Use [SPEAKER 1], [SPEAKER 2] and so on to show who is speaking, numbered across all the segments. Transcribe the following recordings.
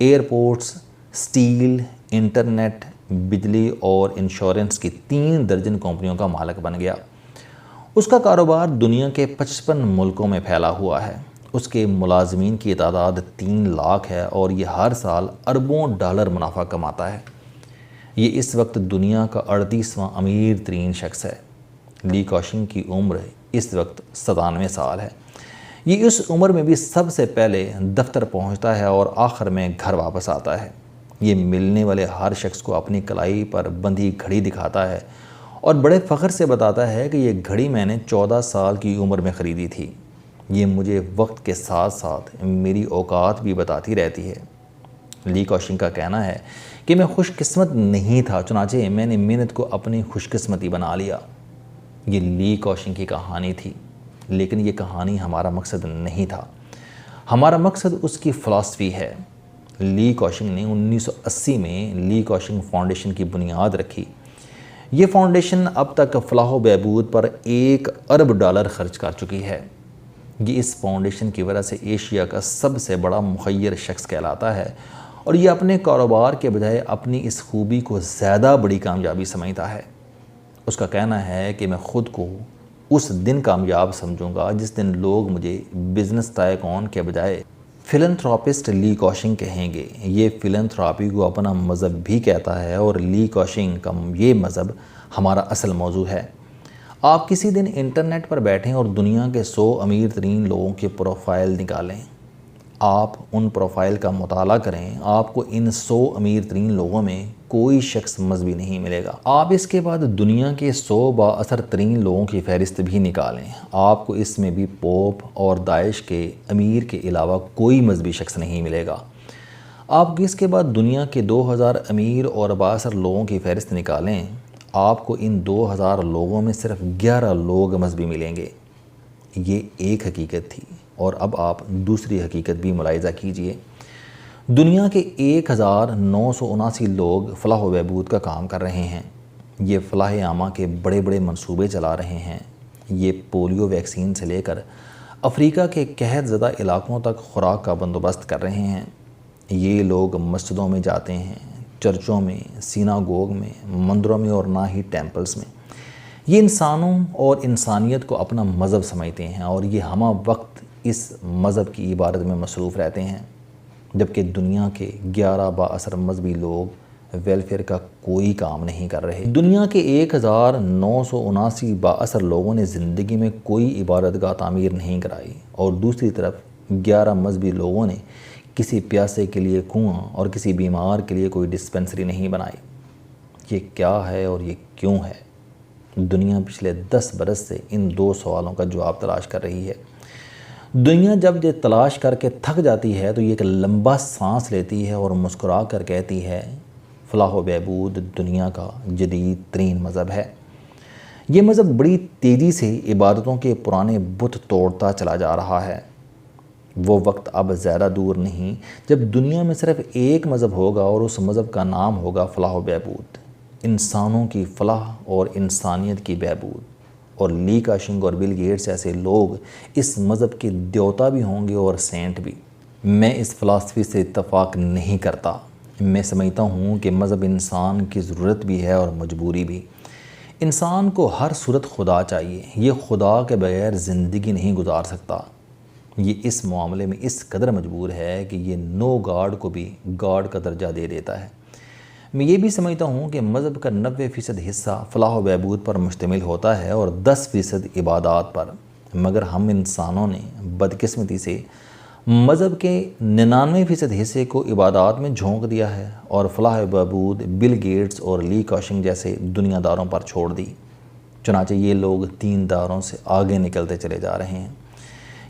[SPEAKER 1] Airports, steel, internet, بجلی اور insurance کی 3 درجن کمپنیوں کا مالک بن گیا۔ اس کا کاروبار دنیا کے 55 ملکوں میں پھیلا ہوا ہے۔ اس کے ملازمین کی تعداد 3 لاکھ ہے اور یہ ہر سال اربوں ڈالر منافع کماتا ہے۔ یہ اس وقت دنیا کا 38واں امیر ترین شخص ہے۔ لی کاشنگ کی عمر اس وقت 97 سال ہے۔ یہ اس عمر میں بھی سب سے پہلے دفتر پہنچتا ہے اور آخر میں گھر واپس آتا ہے۔ یہ ملنے والے ہر شخص کو اپنی کلائی پر بندھی گھڑی دکھاتا ہے اور بڑے فخر سے بتاتا ہے کہ یہ گھڑی میں نے 14 سال کی عمر میں خریدی تھی۔ یہ مجھے وقت کے ساتھ ساتھ میری اوقات بھی بتاتی رہتی ہے۔ لی کاشنگ کا کہنا ہے کہ میں خوش قسمت نہیں تھا، چنانچہ میں نے محنت کو اپنی خوش قسمتی بنا لیا۔ یہ لی کاشنگ کی کہانی تھی، لیکن یہ کہانی ہمارا مقصد نہیں تھا۔ ہمارا مقصد اس کی فلسفی ہے۔ لی کاشنگ نے 1980 میں لی کاشنگ فاؤنڈیشن کی بنیاد رکھی۔ یہ فاؤنڈیشن اب تک فلاح و بہبود پر $1 ارب خرچ کر چکی ہے۔ یہ اس فاؤنڈیشن کی وجہ سے ایشیا کا سب سے بڑا مخیر شخص کہلاتا ہے اور یہ اپنے کاروبار کے بجائے اپنی اس خوبی کو زیادہ بڑی کامیابی سمجھتا ہے۔ اس کا کہنا ہے کہ میں خود کو اس دن کامیاب سمجھوں گا جس دن لوگ مجھے بزنس تائکون کے بجائے فلنتھراپسٹ لی کاشنگ کہیں گے۔ یہ فلنتھراپی کو اپنا مذہب بھی کہتا ہے اور لی کاشنگ کا یہ مذہب ہمارا اصل موضوع ہے۔ آپ کسی دن انٹرنیٹ پر بیٹھیں اور دنیا کے 100 امیر ترین لوگوں کے پروفائل نکالیں۔ آپ ان پروفائل کا مطالعہ کریں، آپ کو ان 100 امیر ترین لوگوں میں کوئی شخص مذہبی نہیں ملے گا۔ آپ اس کے بعد دنیا کے 100 با اثر ترین لوگوں کی فہرست بھی نکالیں، آپ کو اس میں بھی پوپ اور داعش کے امیر کے علاوہ کوئی مذہبی شخص نہیں ملے گا۔ آپ اس کے بعد دنیا کے 2000 امیر اور با اثر لوگوں کی فہرست نکالیں، آپ کو ان 2000 لوگوں میں صرف 11 لوگ مذہبی ملیں گے۔ یہ ایک حقیقت تھی اور اب آپ دوسری حقیقت بھی ملاحظہ کیجئے۔ دنیا کے 1979 لوگ فلاح و بہبود کا کام کر رہے ہیں۔ یہ فلاح عامہ کے بڑے بڑے منصوبے چلا رہے ہیں۔ یہ پولیو ویکسین سے لے کر افریقہ کے قحط زدہ علاقوں تک خوراک کا بندوبست کر رہے ہیں۔ یہ لوگ مسجدوں میں جاتے ہیں، چرچوں میں، سیناگوگ میں، مندروں میں اور نہ ہی ٹیمپلز میں۔ یہ انسانوں اور انسانیت کو اپنا مذہب سمجھتے ہیں اور یہ ہمہ وقت اس مذہب کی عبادت میں مصروف رہتے ہیں، جبکہ دنیا کے 11 با اثر مذہبی لوگ ویلفیئر کا کوئی کام نہیں کر رہے۔ دنیا کے 1979 با اثر لوگوں نے زندگی میں کوئی عبادت گاہ تعمیر نہیں کرائی اور دوسری طرف 11 مذہبی لوگوں نے کسی پیاسے کے لیے کنواں اور کسی بیمار کے لیے کوئی ڈسپنسری نہیں بنائی۔ یہ کیا ہے اور یہ کیوں ہے؟ دنیا پچھلے 10 برس سے ان 2 سوالوں کا جواب تلاش کر رہی ہے۔ دنیا جب یہ تلاش کر کے تھک جاتی ہے تو یہ ایک لمبا سانس لیتی ہے اور مسکرا کر کہتی ہے، فلاح و بہبود دنیا کا جدید ترین مذہب ہے۔ یہ مذہب بڑی تیزی سے عبادتوں کے پرانے بت توڑتا چلا جا رہا ہے۔ وہ وقت اب زیادہ دور نہیں جب دنیا میں صرف ایک مذہب ہوگا اور اس مذہب کا نام ہوگا فلاح و بہبود، انسانوں کی فلاح اور انسانیت کی بہبود۔ اور لی کاشنگ اور بل گیٹس ایسے لوگ اس مذہب کے دیوتا بھی ہوں گے اور سینٹ بھی۔ میں اس فلسفی سے اتفاق نہیں کرتا۔ میں سمجھتا ہوں کہ مذہب انسان کی ضرورت بھی ہے اور مجبوری بھی۔ انسان کو ہر صورت خدا چاہیے۔ یہ خدا کے بغیر زندگی نہیں گزار سکتا۔ یہ اس معاملے میں اس قدر مجبور ہے کہ یہ نو گاڈ کو بھی گاڈ کا درجہ دے دیتا ہے۔ میں یہ بھی سمجھتا ہوں کہ مذہب کا 90% حصہ فلاح و بہبود پر مشتمل ہوتا ہے اور 10% عبادات پر، مگر ہم انسانوں نے بدقسمتی سے مذہب کے 99% حصے کو عبادات میں جھونک دیا ہے اور فلاح و بہبود بل گیٹس اور لی کاشنگ جیسے دنیا داروں پر چھوڑ دی۔ چنانچہ یہ لوگ دینداروں سے آگے نکلتے چلے جا رہے ہیں۔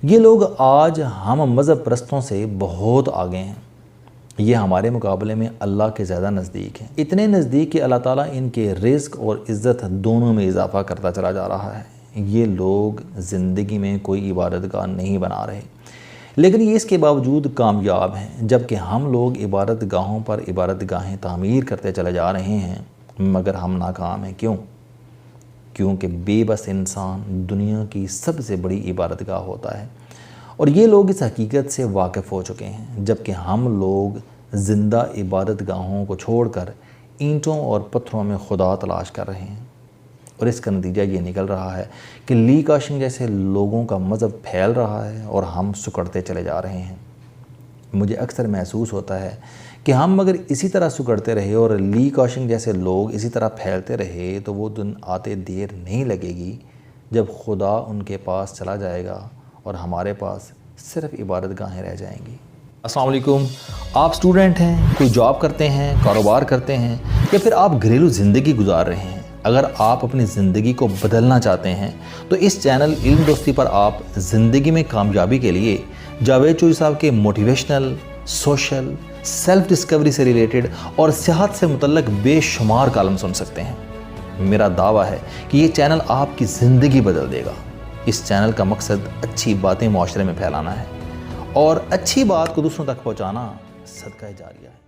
[SPEAKER 1] یہ لوگ آج ہم مذہب پرستوں سے بہت آگے ہیں۔ یہ ہمارے مقابلے میں اللہ کے زیادہ نزدیک ہیں، اتنے نزدیک کہ اللہ تعالیٰ ان کے رزق اور عزت دونوں میں اضافہ کرتا چلا جا رہا ہے۔ یہ لوگ زندگی میں کوئی عبادت گاہ نہیں بنا رہے، لیکن یہ اس کے باوجود کامیاب ہیں، جبکہ ہم لوگ عبادت گاہوں پر عبادت گاہیں تعمیر کرتے چلے جا رہے ہیں مگر ہم ناکام ہیں۔ کیوں؟ کیونکہ بے بس انسان دنیا کی سب سے بڑی عبادت گاہ ہوتا ہے اور یہ لوگ اس حقیقت سے واقف ہو چکے ہیں، جبکہ ہم لوگ زندہ عبادت گاہوں کو چھوڑ کر اینٹوں اور پتھروں میں خدا تلاش کر رہے ہیں، اور اس کا نتیجہ یہ نکل رہا ہے کہ لی کاشنگ جیسے لوگوں کا مذہب پھیل رہا ہے اور ہم سکڑتے چلے جا رہے ہیں۔ مجھے اکثر محسوس ہوتا ہے کہ ہم اگر اسی طرح سکڑتے رہے اور لی کاشنگ جیسے لوگ اسی طرح پھیلتے رہے تو وہ دن آتے دیر نہیں لگے گی جب خدا ان کے پاس چلا جائے گا اور ہمارے پاس صرف عبادت گاہیں رہ جائیں گی۔ السلام علیکم، آپ سٹوڈنٹ ہیں، کوئی جاب کرتے ہیں، کاروبار کرتے ہیں، یا پھر آپ گھریلو زندگی گزار رہے ہیں۔ اگر آپ اپنی زندگی کو بدلنا چاہتے ہیں تو اس چینل علم دوستی پر آپ زندگی میں کامیابی کے لیے جاوید چوہی صاحب کے موٹیویشنل، سوشل، سیلف ڈسکوری سے ریلیٹڈ اور صحت سے متعلق بے شمار کالم سن سکتے ہیں۔ میرا دعویٰ ہے کہ یہ چینل آپ کی زندگی بدل دے گا۔ اس چینل کا مقصد اچھی باتیں معاشرے میں پھیلانا ہے، اور اچھی بات کو دوسروں تک پہنچانا صدقہ جاریہ ہے۔